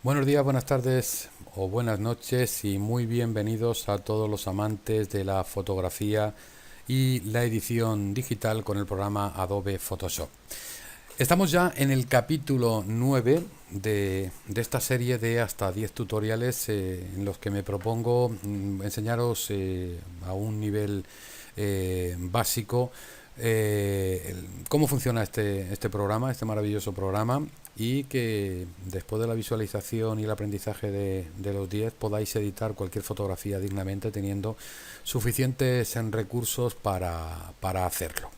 Buenos días, buenas tardes o buenas noches y muy bienvenidos a todos los amantes de la fotografía y la edición digital con el programa Adobe Photoshop. Estamos ya en el capítulo 9 de esta serie de hasta 10 tutoriales en los que me propongo enseñaros a un nivel básico cómo funciona este programa, este maravilloso programa, y que después de la visualización y el aprendizaje de los 10 podáis editar cualquier fotografía dignamente teniendo suficientes recursos para hacerlo.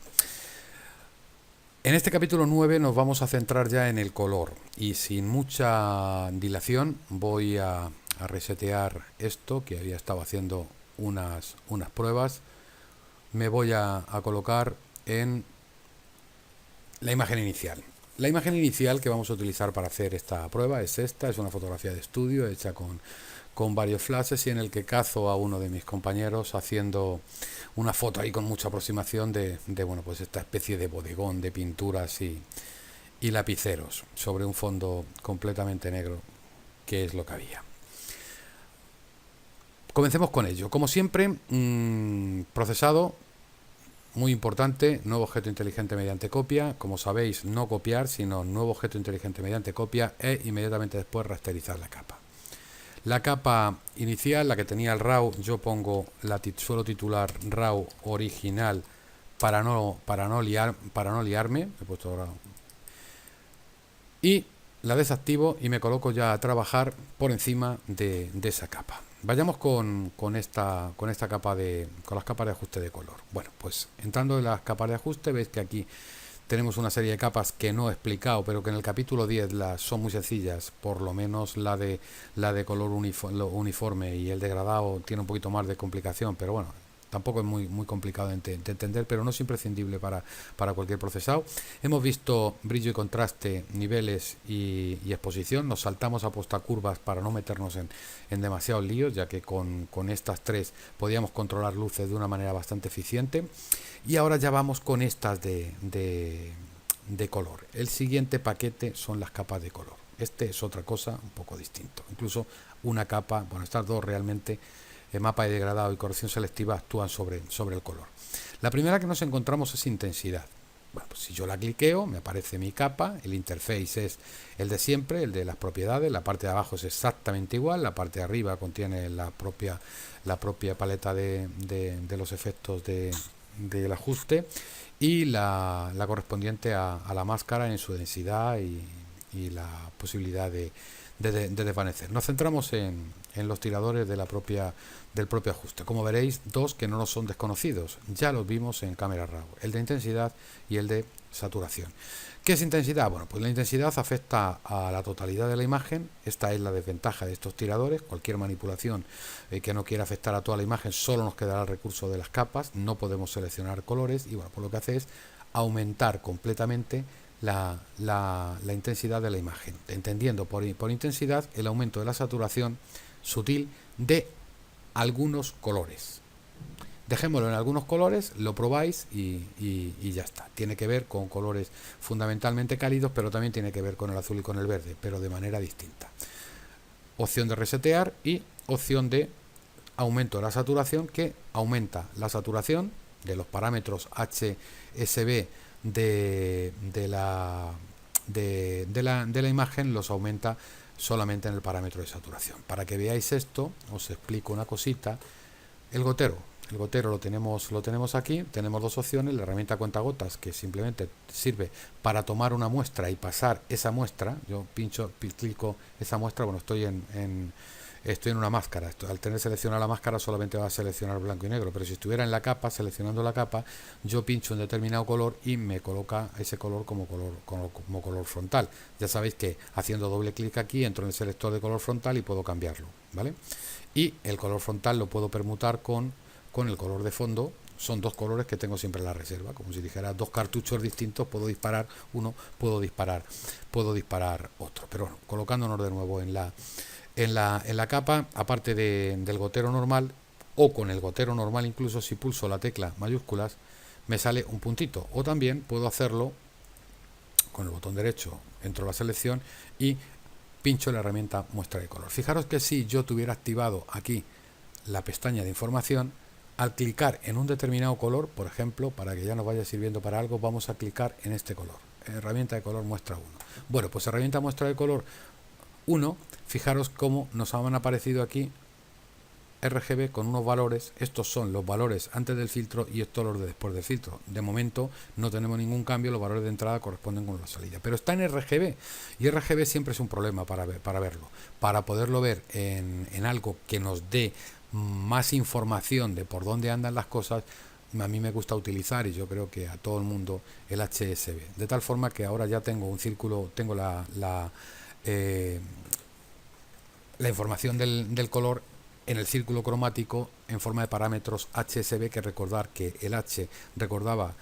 En este capítulo 9 nos vamos a centrar ya en el color y sin mucha dilación voy a resetear esto que había estado haciendo unas pruebas. Me voy a colocar en la imagen inicial. La imagen inicial que vamos a utilizar para hacer esta prueba es esta, es una fotografía de estudio hecha con varios flashes y en el que cazo a uno de mis compañeros haciendo una foto ahí con mucha aproximación de bueno, pues esta especie de bodegón de pinturas y lapiceros sobre un fondo completamente negro, que es lo que había. Comencemos con ello. Como siempre, procesado, muy importante, nuevo objeto inteligente mediante copia. Como sabéis, no copiar, sino nuevo objeto inteligente mediante copia e inmediatamente después rasterizar la capa. La capa inicial, la que tenía el RAW, yo pongo suelo titular RAW original para no liarme. He puesto ahora. Y la desactivo y me coloco ya a trabajar por encima de esa capa. Vayamos con esta capa con las capas de ajuste de color. Bueno, pues entrando en las capas de ajuste, veis que aquí tenemos una serie de capas que no he explicado, pero que en el capítulo 10 son muy sencillas, por lo menos la de color uniforme y el degradado tiene un poquito más de complicación, pero bueno, tampoco es muy complicado de entender, pero no es imprescindible para cualquier procesado. Hemos visto brillo y contraste, niveles y exposición. Nos saltamos a curvas para no meternos en demasiados líos, ya que con estas tres podíamos controlar luces de una manera bastante eficiente. Y ahora ya vamos con estas de color. El siguiente paquete son las capas de color. Este es otra cosa un poco distinto. Incluso una capa, bueno, estas dos realmente, mapa de degradado y corrección selectiva, actúan sobre el color. La primera que nos encontramos es intensidad. Bueno, pues si yo la cliqueo, me aparece mi capa, el interface es el de siempre, el de las propiedades, la parte de abajo es exactamente igual, la parte de arriba contiene la propia paleta de los efectos del ajuste y la correspondiente a la máscara en su densidad y la posibilidad de desvanecer. Nos centramos en los tiradores del propio ajuste. Como veréis, dos que no nos son desconocidos. Ya los vimos en cámara RAW. El de intensidad y el de saturación. ¿Qué es intensidad? Bueno, pues la intensidad afecta a la totalidad de la imagen. Esta es la desventaja de estos tiradores. Cualquier manipulación que no quiera afectar a toda la imagen, solo nos quedará el recurso de las capas. No podemos seleccionar colores y bueno, pues lo que hace es aumentar completamente la intensidad de la imagen, entendiendo por intensidad el aumento de la saturación sutil de algunos colores. Dejémoslo en algunos colores, lo probáis y ya está. Tiene que ver con colores fundamentalmente cálidos, pero también tiene que ver con el azul y con el verde, pero de manera distinta. Opción de resetear y opción de aumento de la saturación, que aumenta la saturación de los parámetros HSB de la imagen, los aumenta solamente en el parámetro de saturación. Para que veáis esto, os explico una cosita. El gotero lo tenemos aquí. Tenemos dos opciones: la herramienta cuentagotas, que simplemente sirve para tomar una muestra y pasar esa muestra. Yo clico esa muestra. Bueno, estoy en una máscara. Al tener seleccionada la máscara solamente va a seleccionar blanco y negro, pero si estuviera en la capa, seleccionando la capa, yo pincho un determinado color y me coloca ese color como color frontal. Ya sabéis que haciendo doble clic aquí entro en el selector de color frontal y puedo cambiarlo, ¿vale? Y el color frontal lo puedo permutar con el color de fondo. Son dos colores que tengo siempre en la reserva, como si dijera dos cartuchos distintos. Puedo disparar uno, puedo disparar otro. Pero bueno, colocándonos de nuevo en la capa, aparte del gotero normal, o con el gotero normal, incluso si pulso la tecla mayúsculas, me sale un puntito. O también puedo hacerlo con el botón derecho, entro a la selección y pincho la herramienta muestra de color. Fijaros que si yo tuviera activado aquí la pestaña de información, al clicar en un determinado color, por ejemplo, para que ya nos vaya sirviendo para algo, vamos a clicar en este color, herramienta de color muestra 1. Bueno, pues herramienta muestra de color 1, fijaros cómo nos han aparecido aquí RGB con unos valores. Estos son los valores antes del filtro y estos los de después del filtro. De momento no tenemos ningún cambio, los valores de entrada corresponden con la salida, pero está en RGB, y RGB siempre es un problema para verlo. Para poderlo ver en algo que nos dé más información de por dónde andan las cosas, a mí me gusta utilizar, y yo creo que a todo el mundo, el HSB, de tal forma que ahora ya tengo un círculo, tengo la información del color en el círculo cromático en forma de parámetros HSB, que recordar que el H recordaba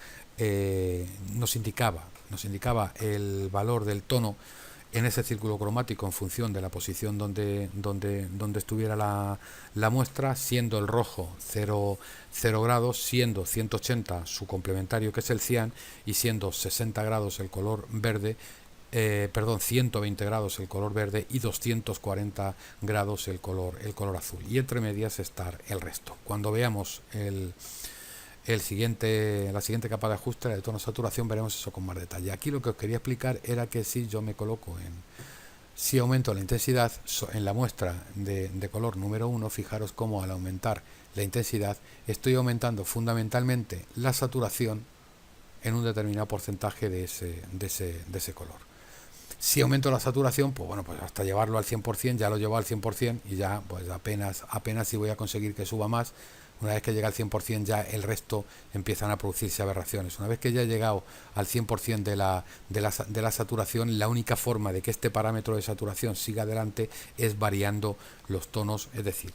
nos indicaba el valor del tono en ese círculo cromático en función de la posición donde estuviera la muestra, siendo el rojo 0 grados, siendo 180 su complementario, que es el cian, y siendo 60 grados el color verde, 120 grados el color verde y 240 grados el color azul, y entre medias estar el resto. Cuando veamos la siguiente capa de ajuste, la de tono saturación, veremos eso con más detalle. Aquí lo que os quería explicar era que si yo me coloco si aumento la intensidad en la muestra de color número 1, fijaros cómo al aumentar la intensidad estoy aumentando fundamentalmente la saturación en un determinado porcentaje de ese color. Si aumento la saturación, pues bueno, pues hasta llevarlo al 100%, ya lo llevo al 100%, y ya pues apenas si voy a conseguir que suba más. Una vez que llega al 100%, ya el resto empiezan a producirse aberraciones. Una vez que ya he llegado al 100% de la saturación, la única forma de que este parámetro de saturación siga adelante es variando los tonos, es decir,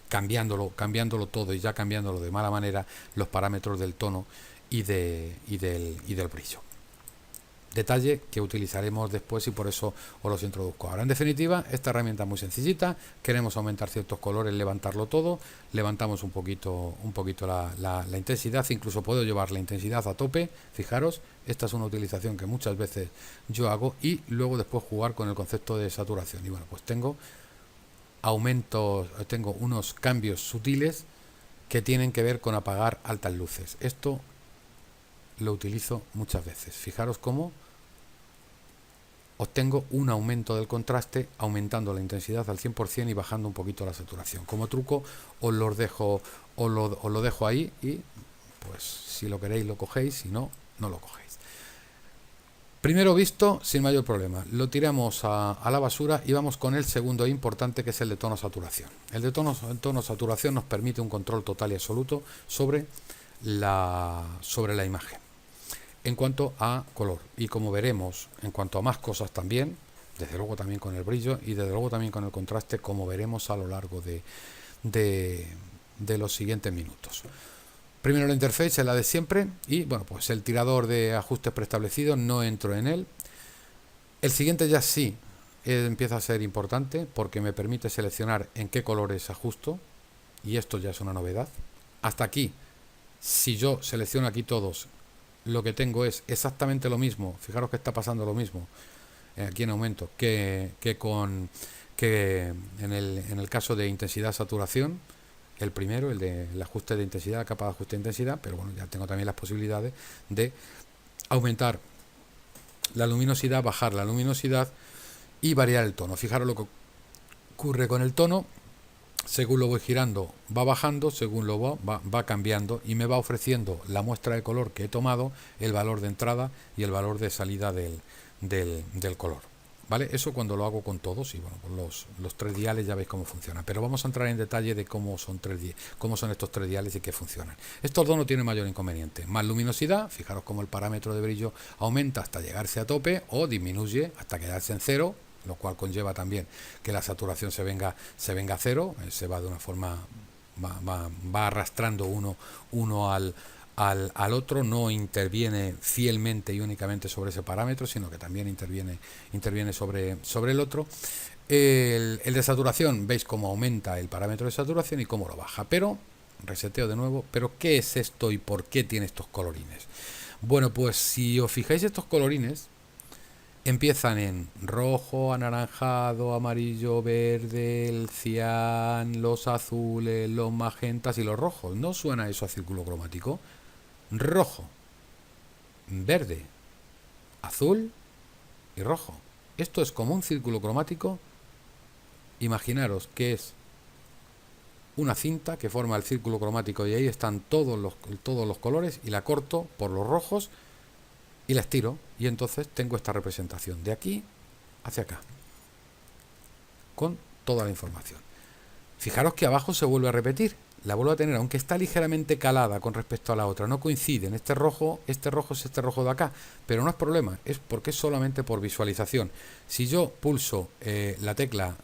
cambiándolo todo, y ya cambiándolo de mala manera, los parámetros del tono y del brillo. Detalle que utilizaremos después, y por eso os los introduzco ahora. En definitiva, esta herramienta es muy sencillita. Queremos aumentar ciertos colores, levantarlo todo, levantamos un poquito la intensidad, incluso puedo llevar la intensidad a tope. Fijaros, esta es una utilización que muchas veces yo hago, y luego después jugar con el concepto de saturación. Y bueno, pues tengo unos cambios sutiles que tienen que ver con apagar altas luces. Esto lo utilizo muchas veces. Fijaros cómo obtengo un aumento del contraste aumentando la intensidad al 100% y bajando un poquito la saturación. Como truco os lo dejo ahí, y pues si lo queréis lo cogéis, si no, no lo cogéis. Primero visto, sin mayor problema, lo tiramos a la basura y vamos con el segundo importante, que es el de tono saturación. El de tono saturación nos permite un control total y absoluto sobre la imagen en cuanto a color, y como veremos en cuanto a más cosas también, desde luego también con el brillo y desde luego también con el contraste, como veremos a lo largo de los siguientes minutos. Primero la interface es la de siempre, y bueno, pues el tirador de ajustes preestablecido no entro en él. El siguiente ya sí empieza a ser importante, porque me permite seleccionar en qué colores ajusto, y esto ya es una novedad. Hasta aquí, si yo selecciono aquí todos, lo que tengo es exactamente lo mismo. Fijaros que está pasando lo mismo aquí en aumento que en el caso de intensidad saturación, el primero, el ajuste de intensidad, capa de ajuste de intensidad, pero bueno, ya tengo también las posibilidades de aumentar la luminosidad, bajar la luminosidad y variar el tono. Fijaros lo que ocurre con el tono. Según lo voy girando va bajando, según lo va cambiando, y me va ofreciendo la muestra de color que he tomado, el valor de entrada y el valor de salida del color. ¿Vale? Eso cuando lo hago con todos, y bueno, pues los tres diales ya veis cómo funciona. Pero vamos a entrar en detalle de cómo son estos tres diales y qué funcionan. Estos dos no tienen mayor inconveniente. Más luminosidad, fijaros cómo el parámetro de brillo aumenta hasta llegarse a tope, o disminuye hasta quedarse en cero, lo cual conlleva también que la saturación se venga a cero, se va de una forma, va arrastrando uno al otro, no interviene fielmente y únicamente sobre ese parámetro, sino que también interviene sobre el otro. El de saturación, veis cómo aumenta el parámetro de saturación y cómo lo baja, pero reseteo de nuevo. Pero ¿qué es esto y por qué tiene estos colorines? Bueno, pues si os fijáis, estos colorines empiezan en rojo, anaranjado, amarillo, verde, el cian, los azules, los magentas y los rojos. ¿No suena eso a círculo cromático? Rojo, verde, azul y rojo. Esto es como un círculo cromático. Imaginaros que es una cinta que forma el círculo cromático y ahí están todos los colores, y la corto por los rojos y la estiro, y entonces tengo esta representación de aquí hacia acá con toda la información. Fijaros que abajo se vuelve a repetir, la vuelvo a tener, aunque está ligeramente calada con respecto a la otra, no coinciden, este rojo es este rojo de acá, pero no es problema, es porque es solamente por visualización. Si yo pulso la tecla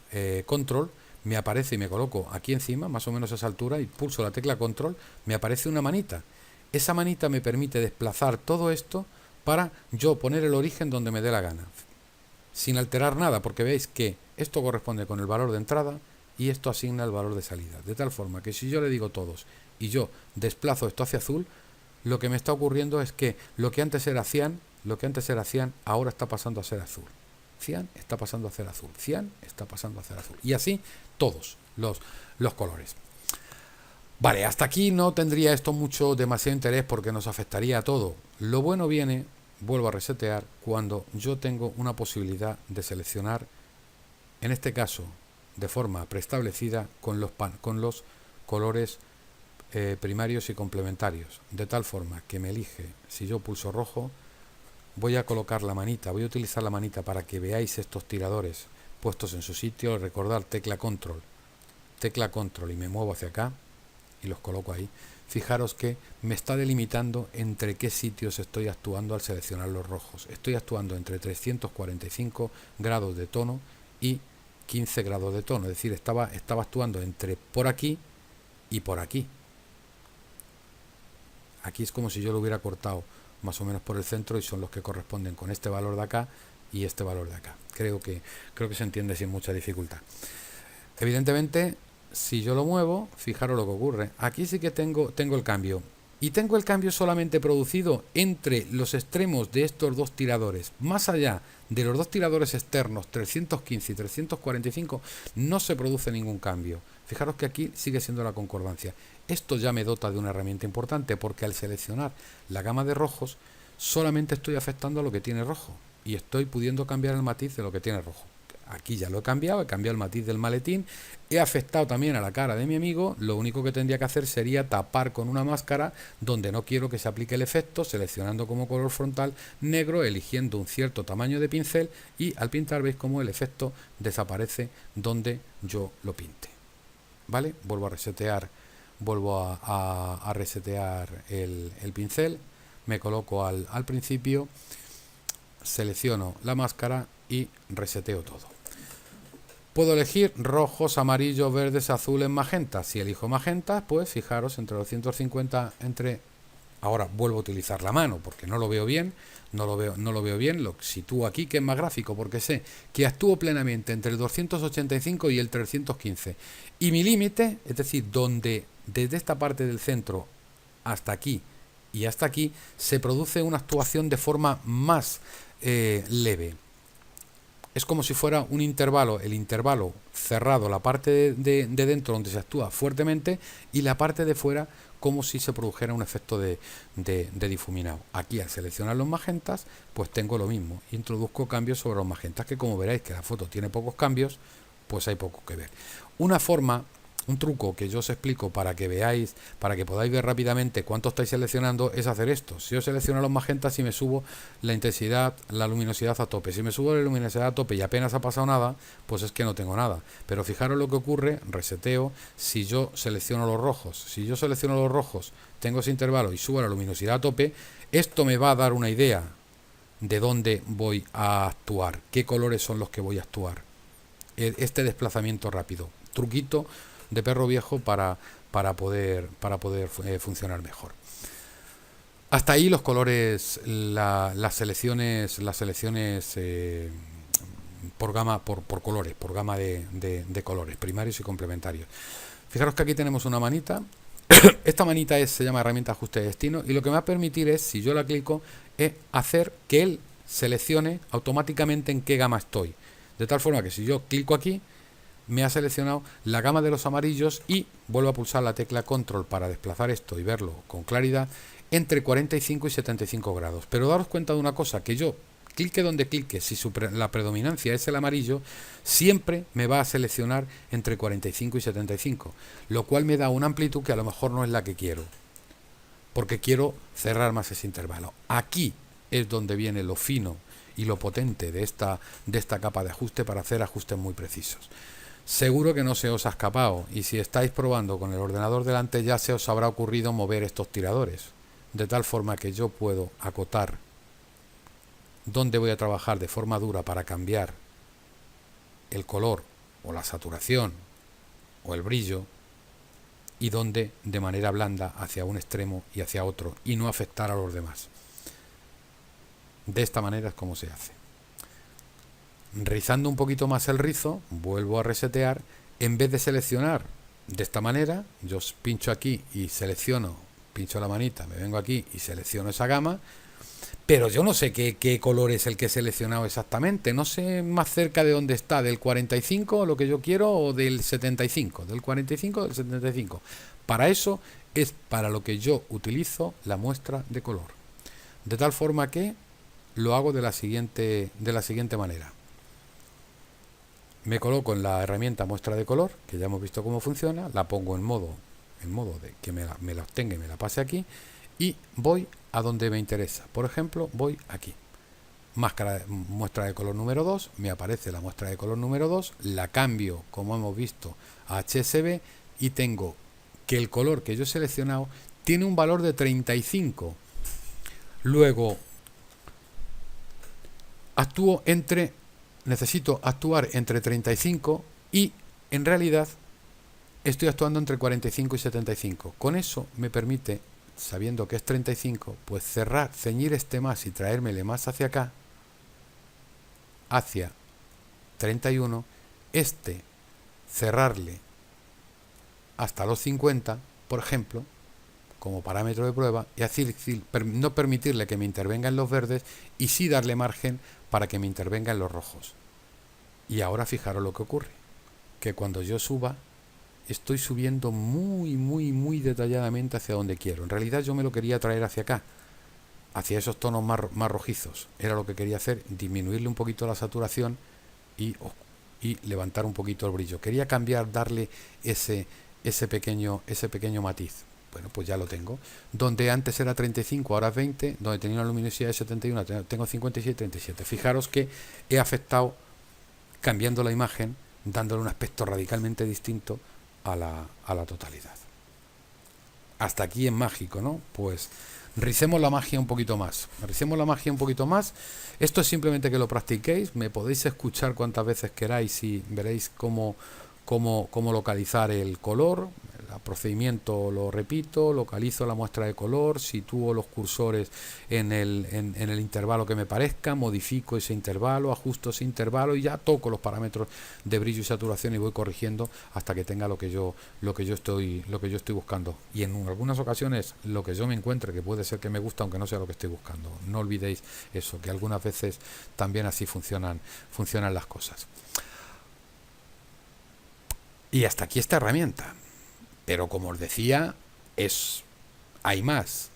control, me aparece y me coloco aquí encima, más o menos a esa altura, y pulso la tecla control, me aparece una manita. Esa manita me permite desplazar todo esto para yo poner el origen donde me dé la gana, sin alterar nada, porque veis que esto corresponde con el valor de entrada y esto asigna el valor de salida, de tal forma que si yo le digo todos y yo desplazo esto hacia azul, lo que me está ocurriendo es que lo que antes era cian, ahora está pasando a ser azul. Cian está pasando a ser azul, cian está pasando a ser azul, y así todos los colores. Vale, hasta aquí no tendría esto demasiado interés porque nos afectaría a todo. Lo bueno viene, vuelvo a resetear, cuando yo tengo una posibilidad de seleccionar, en este caso de forma preestablecida, con los colores primarios y complementarios, de tal forma que me elige, si yo pulso rojo, voy a colocar la manita, voy a utilizar la manita para que veáis estos tiradores puestos en su sitio. Recordad, tecla control y me muevo hacia acá y los coloco ahí. Fijaros que me está delimitando entre qué sitios estoy actuando al seleccionar los rojos. Estoy actuando entre 345 grados de tono y 15 grados de tono, es decir, estaba actuando entre por aquí y por aquí. Aquí es como si yo lo hubiera cortado más o menos por el centro, y son los que corresponden con este valor de acá y este valor de acá. Creo que se entiende sin mucha dificultad. Evidentemente, si yo lo muevo, fijaros lo que ocurre. Aquí sí que tengo el cambio. Y tengo el cambio solamente producido entre los extremos de estos dos tiradores. Más allá de los dos tiradores externos, 315 y 345, no se produce ningún cambio. Fijaros que aquí sigue siendo la concordancia. Esto ya me dota de una herramienta importante, porque al seleccionar la gama de rojos, solamente estoy afectando a lo que tiene rojo. Y estoy pudiendo cambiar el matiz de lo que tiene rojo. Aquí ya lo he cambiado el matiz del maletín, he afectado también a la cara de mi amigo. Lo único que tendría que hacer sería tapar con una máscara donde no quiero que se aplique el efecto, seleccionando como color frontal negro, eligiendo un cierto tamaño de pincel, y al pintar veis como el efecto desaparece donde yo lo pinte. ¿Vale? Vuelvo a resetear el pincel, me coloco al principio, selecciono la máscara y reseteo todo. Puedo elegir rojos, amarillos, verdes, azules, magentas. Si elijo magentas, pues fijaros, entre los 150, ahora vuelvo a utilizar la mano porque no lo veo bien, lo sitúo aquí, que es más gráfico, porque sé que actúo plenamente entre el 285 y el 315. Y mi límite, es decir, donde desde esta parte del centro hasta aquí y hasta aquí, se produce una actuación de forma más leve. Es como si fuera un intervalo, el intervalo cerrado, la parte de dentro donde se actúa fuertemente, y la parte de fuera como si se produjera un efecto de difuminado. Aquí, al seleccionar los magentas, pues tengo lo mismo. Introduzco cambios sobre los magentas, que como veréis que la foto tiene pocos cambios, pues hay poco que ver. Una forma, un truco que yo os explico para que veáis, para que podáis ver rápidamente cuánto estáis seleccionando, es hacer esto. Si yo selecciono los magentas y me subo la intensidad, la luminosidad a tope. Si me subo la luminosidad a tope y apenas ha pasado nada, pues es que no tengo nada. Pero fijaros lo que ocurre, reseteo, si yo selecciono los rojos. Si yo selecciono los rojos, tengo ese intervalo y subo la luminosidad a tope, esto me va a dar una idea de dónde voy a actuar, qué colores son los que voy a actuar. Este desplazamiento rápido, truquito de perro viejo para poder funcionar mejor. Hasta ahí los colores, las selecciones por colores, por gama de colores primarios y complementarios. Fijaros que aquí tenemos una manita. Esta manita se llama herramienta ajuste de destino, y lo que me va a permitir es, si yo la clico, es hacer que él seleccione automáticamente en qué gama estoy. De tal forma que si yo clico aquí, me ha seleccionado la gama de los amarillos y vuelvo a pulsar la tecla control para desplazar esto y verlo con claridad entre 45 y 75 grados. Pero daros cuenta de una cosa, que yo clique donde clique, si la predominancia es el amarillo, siempre me va a seleccionar entre 45 y 75, lo cual me da una amplitud que a lo mejor no es la que quiero, porque quiero cerrar más ese intervalo. Aquí es donde viene lo fino y lo potente de esta capa de ajuste para hacer ajustes muy precisos. Seguro que no se os ha escapado, y si estáis probando con el ordenador delante ya se os habrá ocurrido mover estos tiradores, de tal forma que yo puedo acotar dónde voy a trabajar de forma dura para cambiar el color o la saturación o el brillo, y dónde de manera blanda hacia un extremo y hacia otro, y no afectar a los demás. De esta manera es como se hace. Rizando un poquito más el rizo, vuelvo a resetear. En vez de seleccionar de esta manera, yo pincho aquí y selecciono, pincho la manita, me vengo aquí y selecciono esa gama, pero yo no sé qué color es el que he seleccionado exactamente, no sé más cerca de dónde está, del 45 lo que yo quiero, o del 75, del 45 o del 75. Para eso es para lo que yo utilizo la muestra de color. De tal forma que lo hago de la siguiente manera. Me coloco en la herramienta muestra de color, que ya hemos visto cómo funciona, la pongo en modo de que me la obtenga y me la pase aquí, y voy a donde me interesa. Por ejemplo, voy aquí. Muestra de color número 2, me aparece la muestra de color número 2, la cambio, como hemos visto, a HSB, y tengo que el color que yo he seleccionado tiene un valor de 35. Luego, necesito actuar entre 35 y en realidad estoy actuando entre 45 y 75. Con eso me permite, sabiendo que es 35, pues ceñir este más y traérmele más hacia acá, hacia 31, cerrarle hasta los 50, por ejemplo, como parámetro de prueba, y así no permitirle que me intervenga en los verdes y sí darle margen para que me intervenga en los rojos. Y ahora fijaros lo que ocurre, que cuando yo suba, estoy subiendo muy detalladamente hacia donde quiero. En realidad yo me lo quería traer hacia acá, hacia esos tonos más rojizos. Era lo que quería hacer, disminuirle un poquito la saturación y levantar un poquito el brillo. Quería cambiar, darle ese pequeño matiz. Bueno, pues ya lo tengo. Donde antes era 35, ahora es 20. Donde tenía una luminosidad de 71, tengo 57, 37. Fijaros que he afectado, cambiando la imagen, dándole un aspecto radicalmente distinto a la totalidad. Hasta aquí es mágico, ¿no? Pues ricemos la magia un poquito más. Esto es simplemente que lo practiquéis. Me podéis escuchar cuantas veces queráis y veréis cómo localizar el color. El procedimiento lo repito, localizo la muestra de color, sitúo los cursores en el intervalo que me parezca, modifico ese intervalo, ajusto ese intervalo y ya toco los parámetros de brillo y saturación y voy corrigiendo hasta que tenga lo que yo estoy buscando. Y en algunas ocasiones lo que yo me encuentre, que puede ser que me gusta aunque no sea lo que estoy buscando. No olvidéis eso, que algunas veces también así funcionan las cosas. Y hasta aquí esta herramienta. Pero como os decía, hay más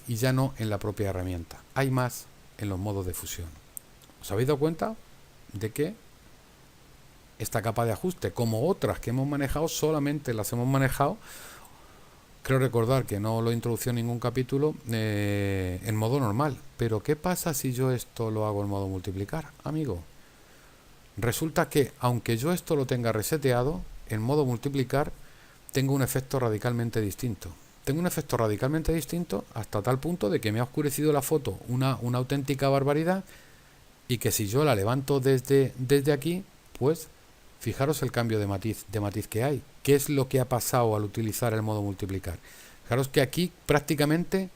y ya no en la propia herramienta, hay más en los modos de fusión. ¿Os habéis dado cuenta de que esta capa de ajuste, como otras que hemos manejado, solamente las hemos manejado, creo recordar que no lo introducí en ningún capítulo, en modo normal? Pero ¿qué pasa si yo esto lo hago en modo multiplicar, amigo? Resulta que aunque yo esto lo tenga reseteado, en modo multiplicar tengo un efecto radicalmente distinto. Tengo un efecto radicalmente distinto hasta tal punto de que me ha oscurecido la foto una auténtica barbaridad, y que si yo la levanto desde aquí, pues fijaros el cambio de matiz que hay. ¿Qué es lo que ha pasado al utilizar el modo multiplicar? Fijaros que aquí prácticamente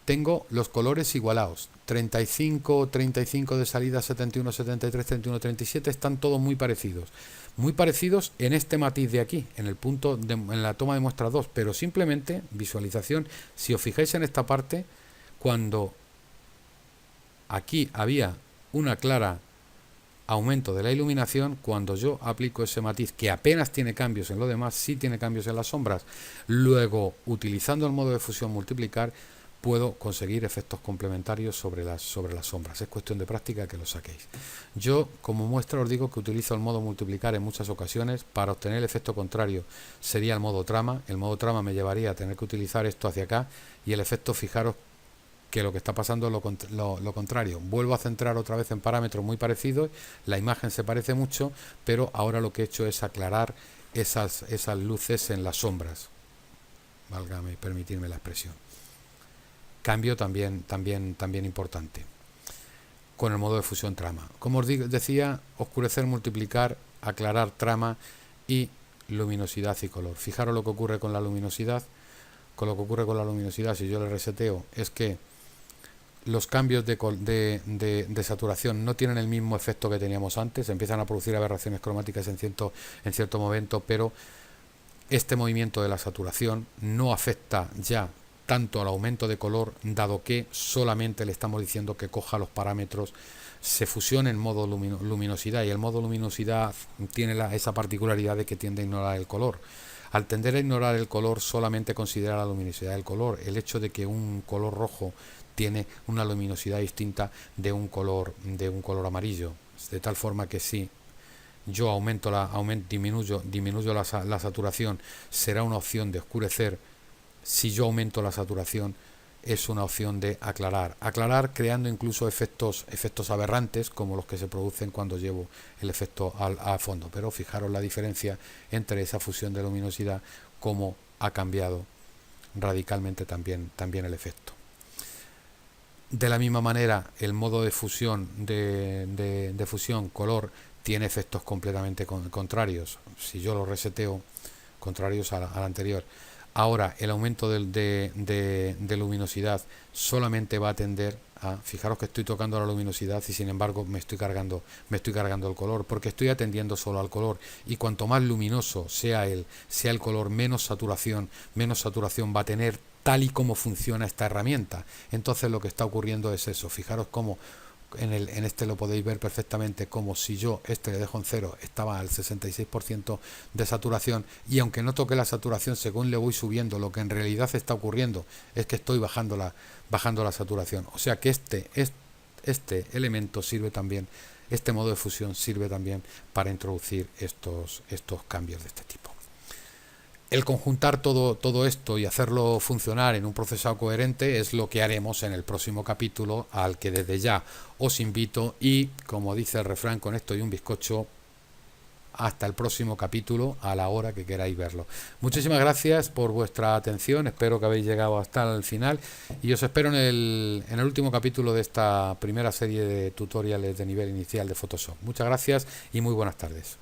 tengo los colores igualados. 35 de salida, 71, 73, 31, 37, están todos muy parecidos. Muy parecidos en este matiz de aquí, en el punto en la toma de muestra 2, pero simplemente visualización. Si os fijáis en esta parte, cuando aquí había una clara aumento de la iluminación. Cuando yo aplico ese matiz, que apenas tiene cambios en lo demás, sí tiene cambios en las sombras, luego utilizando el modo de fusión multiplicar puedo conseguir efectos complementarios sobre las sombras. Es cuestión de práctica que lo saquéis. Yo, como muestra, os digo que utilizo el modo multiplicar en muchas ocasiones. Para obtener el efecto contrario sería el modo trama. El modo trama me llevaría a tener que utilizar esto hacia acá, y el efecto, fijaros que lo que está pasando es lo contrario. Vuelvo a centrar otra vez en parámetros muy parecidos, la imagen se parece mucho, pero ahora lo que he hecho es aclarar esas luces en las sombras. Válgame, permitirme la expresión. Cambio también importante con el modo de fusión trama. Como os decía, oscurecer, multiplicar, aclarar trama y luminosidad y color. Fijaros lo que ocurre con la luminosidad. Si yo le reseteo, es que los cambios de saturación no tienen el mismo efecto que teníamos antes. Empiezan a producir aberraciones cromáticas en cierto momento, pero este movimiento de la saturación no afecta ya tanto al aumento de color, dado que solamente le estamos diciendo que coja los parámetros, se fusione en modo luminosidad, y el modo luminosidad tiene esa particularidad de que tiende a ignorar el color. Al tender a ignorar el color, solamente considera la luminosidad del color. El hecho de que un color rojo tiene una luminosidad distinta de un color amarillo, de tal forma que si yo disminuyo la saturación, será una opción de oscurecer. Si yo aumento la saturación, es una opción de aclarar, creando incluso efectos aberrantes, como los que se producen cuando llevo el efecto a fondo. Pero fijaros la diferencia entre esa fusión de luminosidad, cómo ha cambiado radicalmente también el efecto. De la misma manera, el modo de fusión de fusión color tiene efectos completamente contrarios. Si yo lo reseteo, contrarios al anterior. Ahora, el aumento de luminosidad solamente va a tender a... Fijaros que estoy tocando la luminosidad y sin embargo me estoy cargando el color, porque estoy atendiendo solo al color. Y cuanto más luminoso sea el color, menos saturación va a tener, tal y como funciona esta herramienta. Entonces lo que está ocurriendo es eso. Fijaros cómo en este lo podéis ver perfectamente, como si yo le dejo en 0, estaba al 66% de saturación, y aunque no toque la saturación, según le voy subiendo, lo que en realidad está ocurriendo es que estoy bajando la saturación. O sea que este elemento sirve también, este modo de fusión sirve también para introducir estos cambios de este tipo. El conjuntar todo esto y hacerlo funcionar en un procesado coherente es lo que haremos en el próximo capítulo, al que desde ya os invito, y como dice el refrán, con esto y un bizcocho, hasta el próximo capítulo a la hora que queráis verlo. Muchísimas gracias por vuestra atención, espero que habéis llegado hasta el final, y os espero en el último capítulo de esta primera serie de tutoriales de nivel inicial de Photoshop. Muchas gracias y muy buenas tardes.